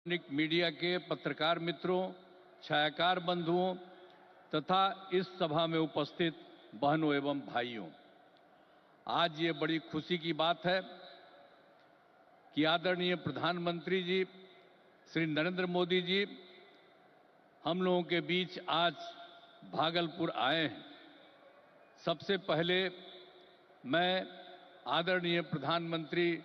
Electronic media के पत्रकार मित्रों, छायाकार बंधुओं तथा इस सभा में उपस्थित बहनों एवं भाइयों, आज ये बड़ी खुशी की बात है कि आदरणीय प्रधानमंत्री जी श्री नरेंद्र मोदी जी हम लोगों के बीच आज भागलपुर आए हैं। सबसे पहले मैं आदरणीय प्रधानमंत्री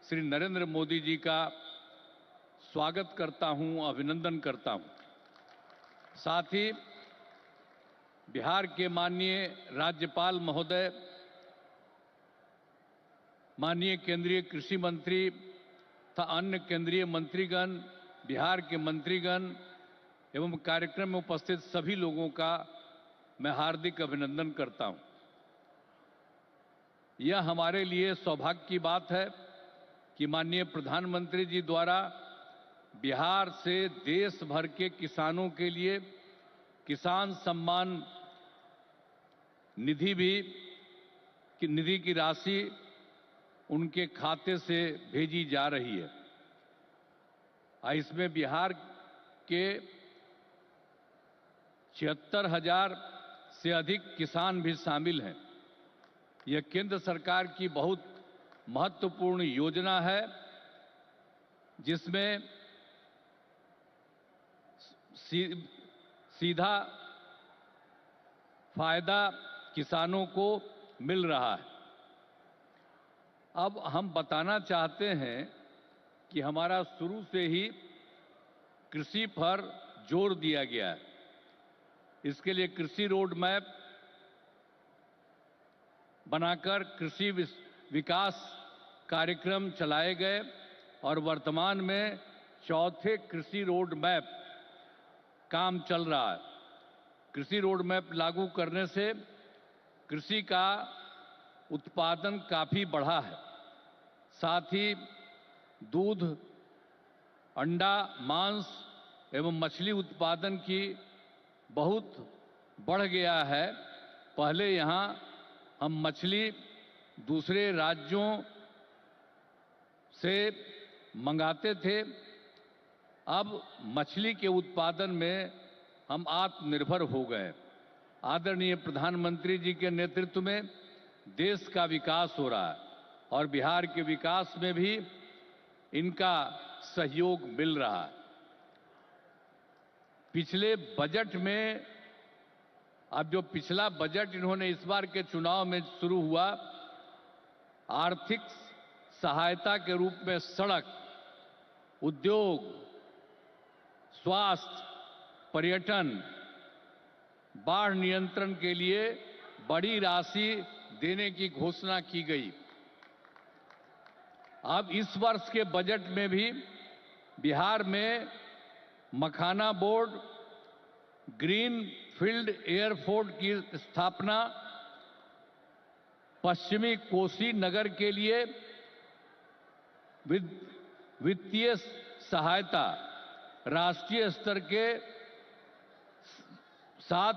श्री नरेंद्र मोदी जी का स्वागत करता हूं, अभिनंदन करता हूं। साथ ही बिहार के माननीय राज्यपाल महोदय, माननीय केंद्रीय कृषि मंत्री तथा अन्य केंद्रीय मंत्रीगण, बिहार के मंत्रीगण एवं कार्यक्रम में उपस्थित सभी लोगों का मैं हार्दिक अभिनंदन करता हूं। यह हमारे लिए सौभाग्य की बात है कि माननीय प्रधानमंत्री जी द्वारा बिहार से देश भर के किसानों के लिए किसान सम्मान निधि की राशि उनके खाते से भेजी जा रही है। इसमें बिहार के 76,000 से अधिक किसान भी शामिल हैं। यह केंद्र सरकार की बहुत महत्वपूर्ण योजना है जिसमें सीधा फायदा किसानों को मिल रहा है। अब हम बताना चाहते हैं कि हमारा शुरू से ही कृषि पर जोर दिया गया है। इसके लिए कृषि रोड मैप बनाकर कृषि विकास कार्यक्रम चलाए गए और वर्तमान में चौथे कृषि रोड मैप काम चल रहा है। कृषि रोड मैप लागू करने से कृषि का उत्पादन काफी बढ़ा है। साथ ही दूध, अंडा, मांस एवं मछली उत्पादन की बहुत बढ़ गया है। पहले यहाँ हम मछली दूसरे राज्यों से मंगाते थे, अब मछली के उत्पादन में हम आत्मनिर्भर हो गए। आदरणीय प्रधानमंत्री जी के नेतृत्व में देश का विकास हो रहा है और बिहार के विकास में भी इनका सहयोग मिल रहा है। पिछले बजट में, अब जो पिछला बजट इन्होंने इस बार के चुनाव में शुरू हुआ, आर्थिक सहायता के रूप में सड़क, उद्योग, स्वास्थ्य, पर्यटन, बाढ़ नियंत्रण के लिए बड़ी राशि देने की घोषणा की गई। अब इस वर्ष के बजट में भी बिहार में मखाना बोर्ड, ग्रीन फील्ड एयरपोर्ट की स्थापना, पश्चिमी कोसी नगर के लिए वित्तीय सहायता, राष्ट्रीय स्तर के 7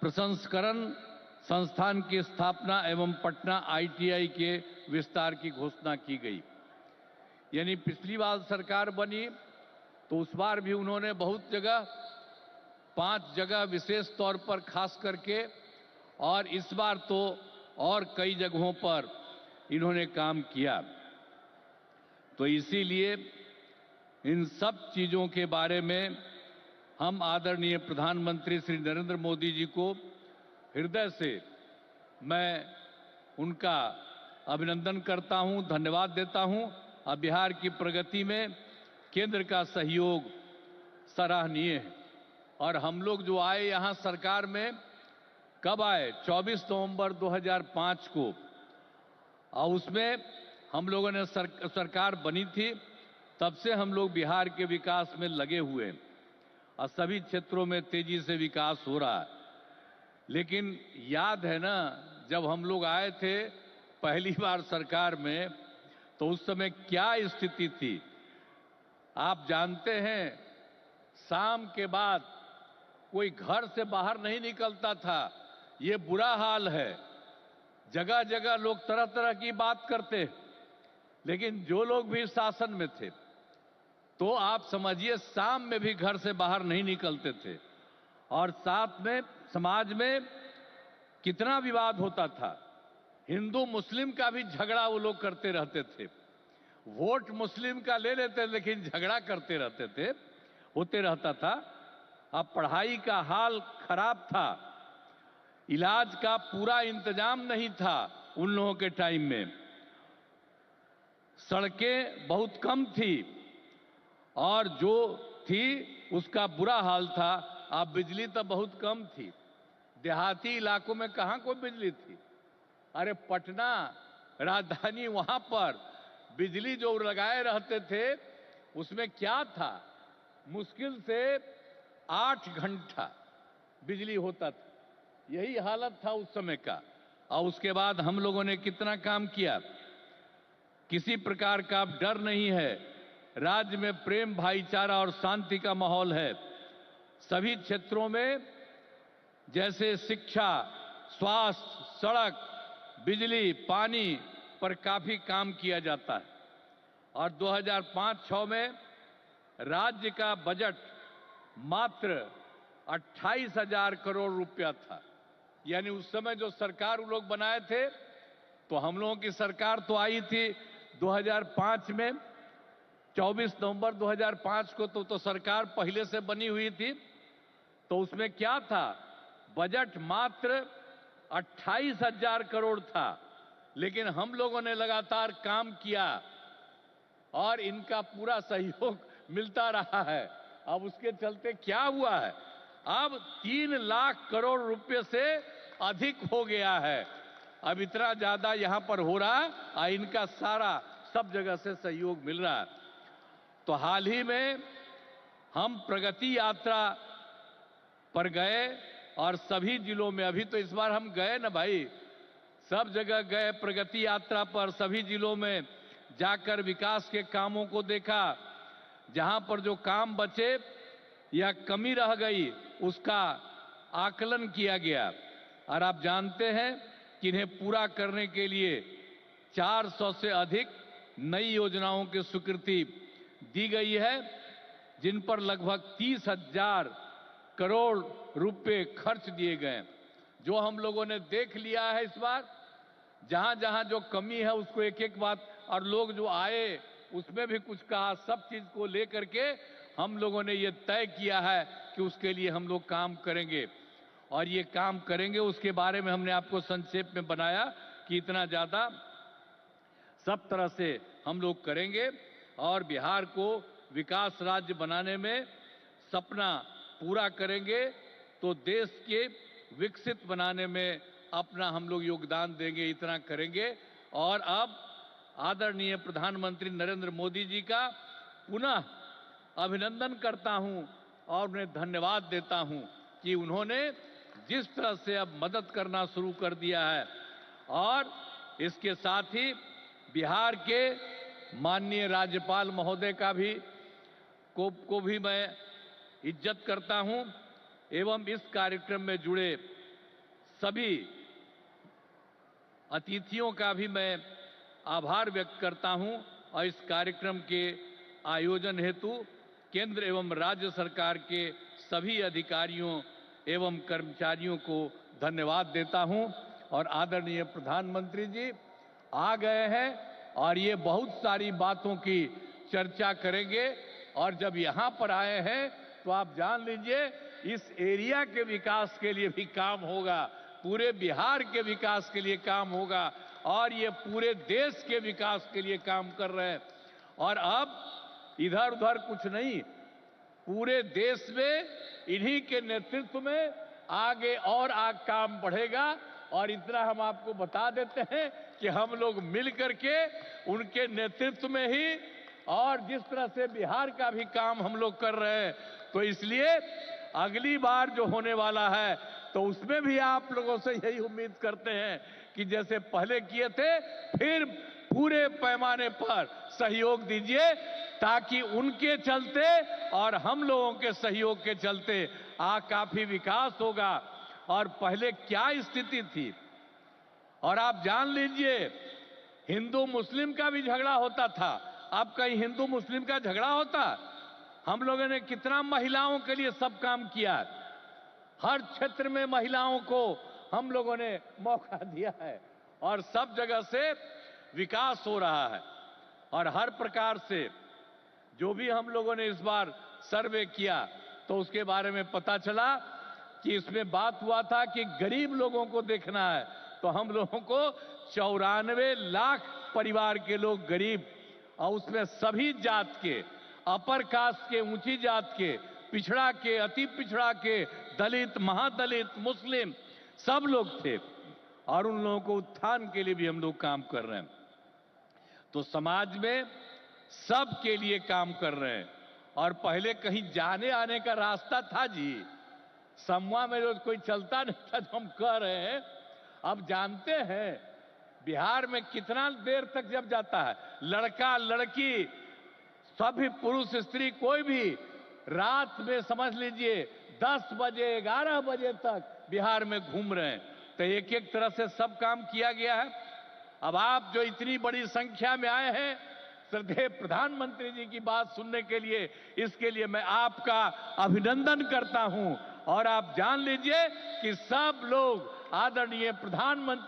प्रसंस्करण संस्थान की स्थापना एवं पटना ITI के विस्तार की घोषणा की गई। यानी पिछली बार सरकार बनी तो उस बार भी उन्होंने बहुत जगह, 5 जगह विशेष तौर पर खास करके, और इस बार तो और कई जगहों पर इन्होंने काम किया। तो इसीलिए इन सब चीजों के बारे में हम आदरणीय प्रधानमंत्री श्री नरेंद्र मोदी जी को हृदय से मैं उनका अभिनंदन करता हूं, धन्यवाद देता हूं। और बिहार की प्रगति में केंद्र का सहयोग सराहनीय है। और हम लोग जो आए यहां सरकार में, कब आए? 24 नवंबर 2005 को, और उसमें हम लोगों ने सरकार बनी थी। तब से हम लोग बिहार के विकास में लगे हुए हैं और सभी क्षेत्रों में तेजी से विकास हो रहा है। लेकिन याद है ना, जब हम लोग आए थे पहली बार सरकार में, तो उस समय क्या स्थिति थी आप जानते हैं। शाम के बाद कोई घर से बाहर नहीं निकलता था। ये बुरा हाल है। जगह जगह लोग तरह तरह की बात करते, लेकिन जो लोग भी शासन में थे तो आप समझिए शाम में भी घर से बाहर नहीं निकलते थे। और साथ में समाज में कितना विवाद होता था। हिंदू मुस्लिम का भी झगड़ा वो लोग करते रहते थे। वोट मुस्लिम का ले लेते लेकिन झगड़ा करते रहते थे, होते रहता था। अब पढ़ाई का हाल खराब था, इलाज का पूरा इंतजाम नहीं था उन लोगों के टाइम में, सड़कें बहुत कम थी और जो थी उसका बुरा हाल था। अब बिजली तो बहुत कम थी, देहाती इलाकों में कहां कोई बिजली थी। अरे पटना राजधानी, वहां पर बिजली जो लगाए रहते थे उसमें क्या था, मुश्किल से 8 घंटा बिजली होता था। यही हालत था उस समय का। और उसके बाद हम लोगों ने कितना काम किया, किसी प्रकार का अब डर नहीं है। राज्य में प्रेम, भाईचारा और शांति का माहौल है। सभी क्षेत्रों में जैसे शिक्षा, स्वास्थ्य, सड़क, बिजली, पानी पर काफी काम किया जाता है। और 2005-06 में राज्य का बजट मात्र 28,000 करोड़ रुपया था। यानी उस समय जो सरकार वो लोग बनाए थे, तो हम लोगों की सरकार तो आई थी 2005 में, 24 नवंबर 2005 को तो सरकार पहले से बनी हुई थी। तो उसमें क्या था, बजट मात्र 28,000 करोड़ था। लेकिन हम लोगों ने लगातार काम किया और इनका पूरा सहयोग मिलता रहा है। अब उसके चलते क्या हुआ है, अब 3 लाख करोड़ रुपए से अधिक हो गया है। अब इतना ज्यादा यहां पर हो रहा है और इनका सारा सब जगह से सहयोग मिल रहा है। तो हाल ही में हम प्रगति यात्रा पर गए और सभी जिलों में, अभी तो इस बार हम गए ना भाई, सब जगह गए प्रगति यात्रा पर, सभी जिलों में जाकर विकास के कामों को देखा। जहां पर जो काम बचे या कमी रह गई उसका आकलन किया गया। और आप जानते हैं कि इन्हें पूरा करने के लिए 400 से अधिक नई योजनाओं की स्वीकृति दी गई है, जिन पर लगभग 30,000 करोड़ रुपए खर्च दिए गए। जो हम लोगों ने देख लिया है इस बार, जहां जहां जो कमी है उसको एक एक बात, और लोग जो आए उसमें भी कुछ कहा, सब चीज को लेकर के हम लोगों ने ये तय किया है कि उसके लिए हम लोग काम करेंगे। और ये काम करेंगे उसके बारे में हमने आपको संक्षेप में बनाया कि इतना ज्यादा सब तरह से हम लोग करेंगे और बिहार को विकास राज्य बनाने में सपना पूरा करेंगे। तो देश के विकसित बनाने में अपना हम लोग योगदान देंगे, इतना करेंगे। और अब आदरणीय प्रधानमंत्री नरेंद्र मोदी जी का पुनः अभिनंदन करता हूं और उन्हें धन्यवाद देता हूं कि उन्होंने जिस तरह से अब मदद करना शुरू कर दिया है। और इसके साथ ही बिहार के माननीय राज्यपाल महोदय का भी को भी मैं इज्जत करता हूं एवं इस कार्यक्रम में जुड़े सभी अतिथियों का भी मैं आभार व्यक्त करता हूं। और इस कार्यक्रम के आयोजन हेतु केंद्र एवं राज्य सरकार के सभी अधिकारियों एवं कर्मचारियों को धन्यवाद देता हूं। और आदरणीय प्रधानमंत्री जी आ गए हैं और ये बहुत सारी बातों की चर्चा करेंगे। और जब यहां पर आए हैं तो आप जान लीजिए इस एरिया के विकास के लिए भी काम होगा, पूरे बिहार के विकास के लिए काम होगा और ये पूरे देश के विकास के लिए काम कर रहे हैं। और अब इधर उधर कुछ नहीं, पूरे देश में इन्हीं के नेतृत्व में आगे और काम बढ़ेगा। और इतना हम आपको बता देते हैं कि हम लोग मिल करके उनके नेतृत्व में ही और जिस तरह से बिहार का भी काम हम लोग कर रहे हैं, तो इसलिए अगली बार जो होने वाला है तो उसमें भी आप लोगों से यही उम्मीद करते हैं कि जैसे पहले किए थे फिर पूरे पैमाने पर सहयोग दीजिए, ताकि उनके चलते और हम लोगों के सहयोग के चलते काफी विकास होगा। और पहले क्या स्थिति थी, और आप जान लीजिए हिंदू मुस्लिम का भी झगड़ा होता था। अब कहीं हिंदू मुस्लिम का झगड़ा होता? हम लोगों ने कितना महिलाओं के लिए सब काम किया है। हर क्षेत्र में महिलाओं को हम लोगों ने मौका दिया है और सब जगह से विकास हो रहा है। और हर प्रकार से जो भी हम लोगों ने इस बार सर्वे किया तो उसके बारे में पता चला कि इसमें बात हुआ था कि गरीब लोगों को देखना है, तो हम लोगों को 94 लाख परिवार के लोग गरीब, और उसमें सभी जात के, अपर कास्ट के, ऊंची जात के, पिछड़ा के, अति पिछड़ा के, दलित, महादलित, मुस्लिम, सब लोग थे और उन लोगों को उत्थान के लिए भी हम लोग काम कर रहे हैं। तो समाज में सबके लिए काम कर रहे हैं। और पहले कहीं जाने आने का रास्ता था जी, समूह में रोज कोई चलता नहीं था, तो हम कह रहे हैं। अब जानते हैं बिहार में कितना देर तक जब जाता है, लड़का लड़की सभी, पुरुष स्त्री, कोई भी रात में समझ लीजिए 10 बजे 11 बजे तक बिहार में घूम रहे हैं। तो एक एक तरह से सब काम किया गया है। अब आप जो इतनी बड़ी संख्या में आए हैं श्रद्धेय प्रधानमंत्री जी की बात सुनने के लिए, इसके लिए मैं आपका अभिनंदन करता हूं। और आप जान लीजिए कि सब लोग आदरणीय प्रधानमंत्री